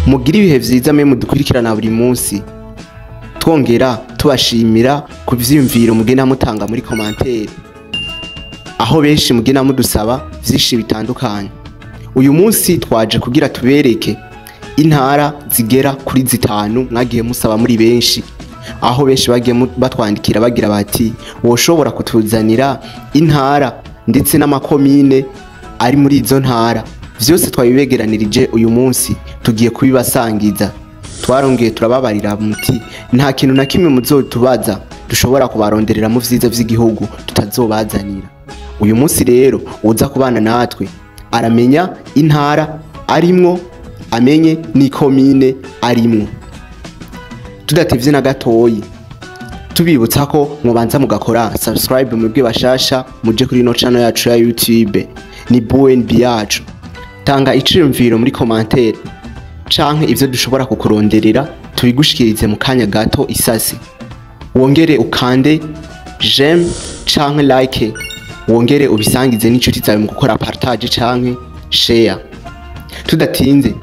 Mugira ibihe vyiza mwe mudukurikirana buri munsi. Twongera tubashimira ku vyiyumviro mugenda mutanga muri commentaire. Aho benshi mugenda mudusaba vyinshi bitandukanye. Uyu munsi twaje kugira tubereke intara zigera kuri zitanu mwagiye musaba muri benshi. Aho benshi bagiye batwandikira bagira bati woshobora kutuzanira intara ndetse n'amakomine ari muri izo ntara. Vyose twabibegeranirije uyu munsi tugiye kubibasangiza. Twarongeye turababarira muti nta kintu na kimwe muzotubaza dushobora kubaronderera mu vyiza vy'igihugu tutazobazanira. Uyu munsi rero uza kubana natwe aramenya intara arimwo, amenye n'ikomine arimwo. Tudatevye na gatoyi, tubibutsa ko mubanza mugakora subscribe mwebwe bashasha muje kuri no channel yacu ya YouTube ni BNB yacu. Tanga iciyumviro muri commentaire canke ivyo dushobora kukuronderera tubigushikirize mu kanya gato isasi. Wongere ukande j'aime canke like, wongere ubisangize n'inshuti zawe mu gukora partage canke share. Tudatinze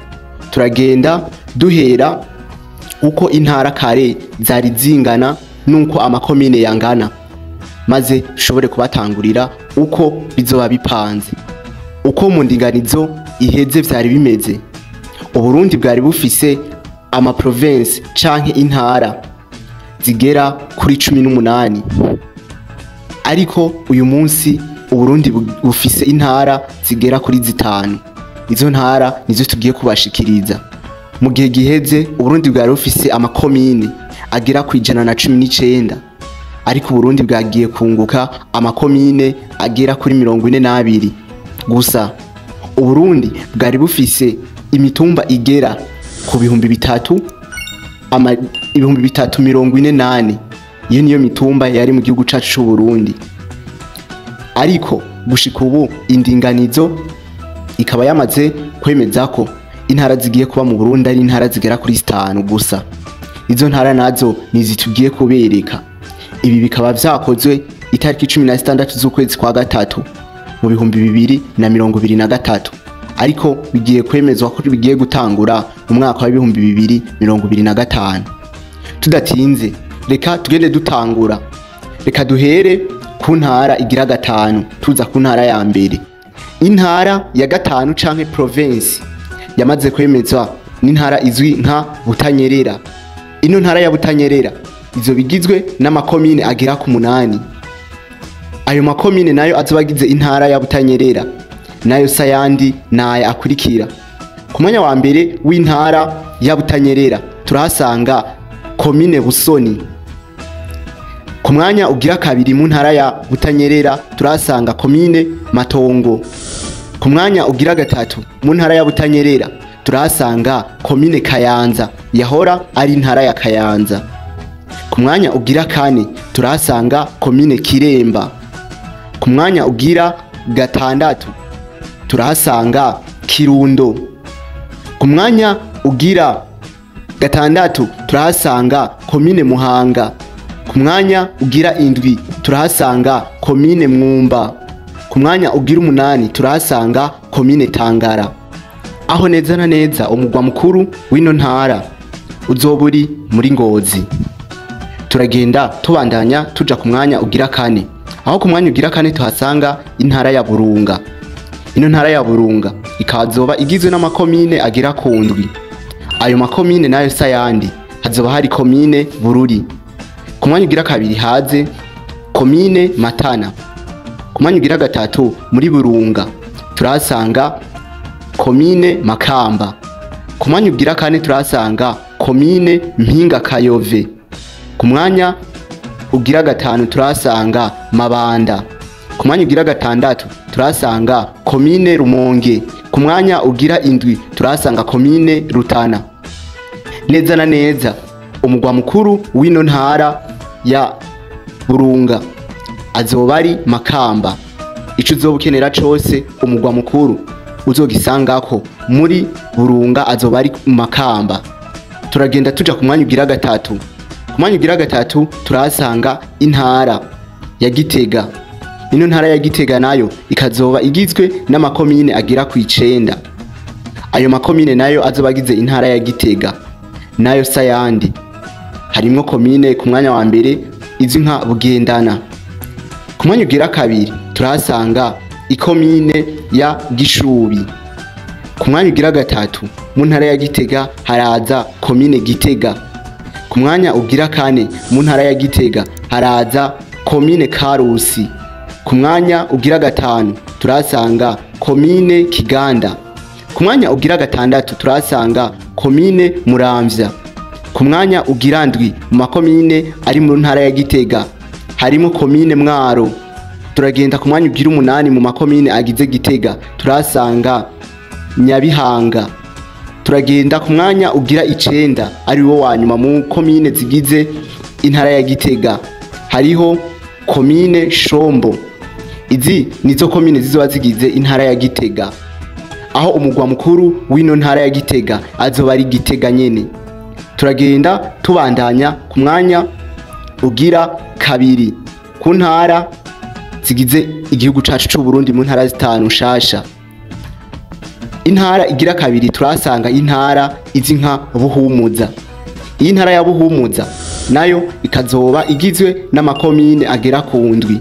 turagenda duhera uko intara kare zari zingana nuko amakomine yangana, maze ushobore kubatangurira uko bizoba bipanze. Uko mu ndinganizo iheze vyari bimeze. Uburundi bwari bufise ama province canke intara zigera kuri 18. Ariko uyu munsi Uburundi bufise intara zigera kuri zitanu. Izo ntara nizo tugiye kubashikiriza. Mu gihe giheze Uburundi bwari bufise amakomine agera ku 119. Ariko Uburundi bwagiye kunguka amakomine agera kuri 42. Gusa Uburundi bwari bufise imitumba igera ku 3,348. Iyo niyo mitumba yari mu gihugu cacu c'u Burundi. Ariko gushika ubu indinganizo ikaba yamaze kwemeza ko intara zigiye kuba mu Burundi ari intara zigera kuri 5 gusa. Izo ntara nazo nizitugiye kubereka. Ibi bikaba vyakozwe itariki 16 z'ukwezi kwa gatatu mu 2023. Ariko bigiye kwemezwa ko bigiye gutangura mu mwaka wa 2025. Tudatinze reka tugende dutangura. Reka duhere ku ntara igira gatanu tuza ku ntara ya mbere. Intara ya gatanu canke province yamaze kwemezwa n'intara izwi nka Butanyerera. Ino ntara ya Butanyerera izo bigizwe n'amakomine agera ku 8. Ayo makomine nayo azobagize intara ya Butanyerera nayo sayandi naya akurikira. Ku mwanya wa mbere w'intara ya Butanyerera turahasanga komine Busoni. Ku mwanya ugira kabiri mu ntara ya Butanyerera turahasanga komine Matongo. Ku mwanya ugira gatatu mu ntara ya Butanyerera turahasanga komine Kayanza, yahora ari intara ya Kayanza. Ku mwanya ugira kane turahasanga komine Kiremba. Ku mwanya ugira gatandatu turahasanga Kirundo. Ku mwanya ugira gatandatu turahasanga komine Muhanga. Ku mwanya ugira indwi turahasanga komine Mwumba. Ku mwanya ugira 8 turahasanga komine Tangara. Aho neza na neza umugwa mukuru w'ino ntara uzoburi muri Ngozi. Turagenda tubandanya tuja ku mwanya ugira kane. Aho ku mwanya ugira kane tuhasanga intara ya Burunga. Ino ntara ya Burunga ikazoba igizwe n'amakomine agera ku ndwi. Ayo makomine nayo sayandi hazoba hari komine Bururi. Ku mwanya ugira kabiri haze komine Matana. Ku mwanya ugira gatatu muri Burunga turahasanga komine Makamba. Ku mwanya ugira kane turahasanga komine Mpinga Kayove. Ku mwanya ugira gatanu turahasanga Mabanda. Ku mwanya ugira gatandatu turahasanga komine Rumonge. Ku mwanya ugira indwi turahasanga komine Rutana. Neza na neza umugwa mukuru w'ino ntara ya Burunga azoba ari Makamba. Ico uzobukenera cose umugwa mukuru uzogisangako muri Burunga azoba ari Makamba. Turagenda tuja ku mwanya ugira gatatu. Ku mwanya ugira gatatu turahasanga intara ya Gitega. Ino ntara ya Gitega nayo ikazoba igizwe n'amakomine agera ku 9. ayo makomine nayo azoba agize intara ya Gitega nayo sayandi harimwo komine ku mwanya wa mbere izwi nka Bugendana. Ku mwanya ugira kabiri turahasanga ikomine ya Gishubi. Ku mwanya ugira gatatu mu ntara ya Gitega haraza komine Gitega. Ku mwanya ugira kane mu ntara ya Gitega haraza komine Karusi. Ku mwanya ugira gatanu turahasanga komine Kiganda. Ku mwanya ugira gatandatu turahasanga komine Muramvya. Ku mwanya ugira ndwi mu makomine ari mu ntara ya Gitega harimo komine Mwaro. Turagenda ku mwanya ugira umunani mu makomine agize Gitega turahasanga Nyabihanga. Turagenda ku mwanya ugira 9 ari wo wanyuma mu komine zigize intara ya Gitega hariho komine Shombo. Izi nizo komine zizoba zigize intara ya Gitega, aho umugwa mukuru w'ino ntara ya Gitega azoba ari Gitega nyene. Turagenda tubandanya ku mwanya ugira kabiri ku ntara zigize igihugu cacu c'u Burundi mu ntara zitanu shasha. Intara igira kabiri turasanga intara izi nka Buhumuza. Iyi ntara ya Buhumuza nayo ikazoba igizwe n'amakomine agera ku ndwi.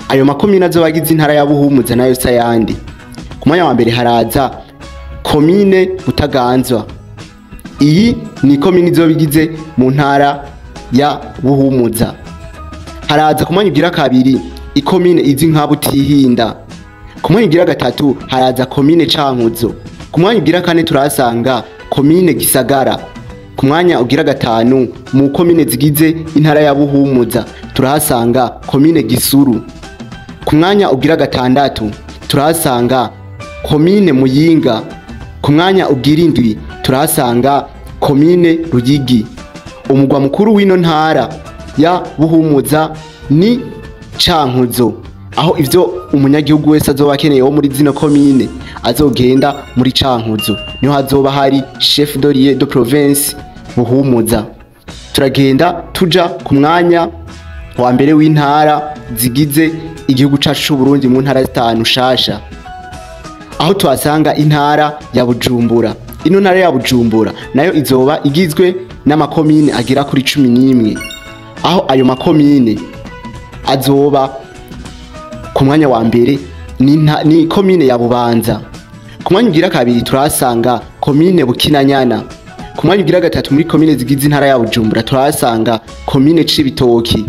Ayo makomine azoba agize intara ya Buhumuza nayo sayandi. Ku mwanya wa mbere haraza komine Butaganzwa. Iyi ni komine izoba igize mu ntara ya Buhumuza. Haraza ku mwanya ugira kabiri ikomine izi nka Butihinda. Ku mwanya ugira gatatu haraza komine Cankuzo. Ku mwanya ugira kane turahasanga komine Gisagara. Ku mwanya ugira gatanu mu komine zigize intara ya Buhumuza turahasanga komine Gisuru. Ku mwanya ugira gatandatu turahasanga komine Muyinga. Ku mwanya ugira indwi turahasanga komine Ruyigi. Umugwa mukuru w'ino ntara ya Buhumuza ni Cankuzo, aho ivyo umunyagihugu wese azoba akeneye wo muri zino komine azogenda muri Cankuzo, niho hazoba hari chef de lieu de province Buhumuza. Turagenda tuja ku mwanya wa mbere w'intara zigize igihugu cacu c'u Burundi mu ntara zitanu shasha, aho tuhasanga intara ya Bujumbura. Ino ntara ya Bujumbura nayo izoba igizwe n'amakomine agera kuri 11, aho ayo makomine azoba ku mwanya wa mbere ni komine ya Bubanza. Ku mwanya ugira kabiri turahasanga komine Bukinanyana. Ku mwanya ugira gatatu muri komine zigize intara ya Bujumbura turahasanga komine Cibitoki.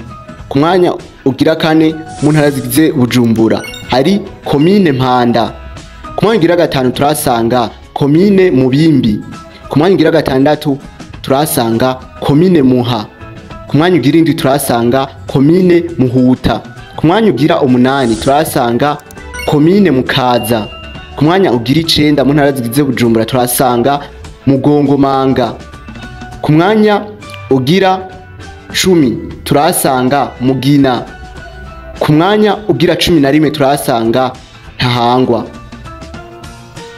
Ku mwanya ugira kane mu ntara zigize Bujumbura hari komine Mpanda. Ku mwanya ugira gatanu turahasanga komine Mubimbi. Ku mwanya ugira gatandatu turahasanga komine Muha. Ku mwanya ugira indwi turahasanga komine Muhuta. Ku mwanya ugira umunani turahasanga komine Mukaza. Ku mwanya ugira 9 mu ntara zigize Bujumbura turahasanga Mugongomanga. Ku mwanya ugira 10 turahasanga Mugina. Ku mwanya ugira 11 turahasanga Ntahangwa.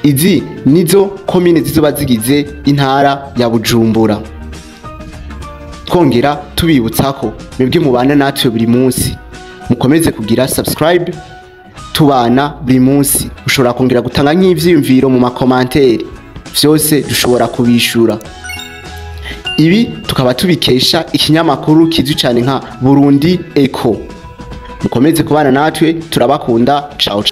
Izi nizo komine zizoba zigize intara ya Bujumbura. Twongera tubibutsa ko mwebwe mubana natwe buri munsi mukomeze kugira subscribe, tubana buri munsi. Ushobora kongera gutanga nk'ivyiyumviro mu makomantere, vyose dushobora kubishura. Ibi tukaba tubikesha ikinyamakuru kizwi cyane nka Burundi Echo. Mukomeze kubana natwe, turabakunda. Ciao.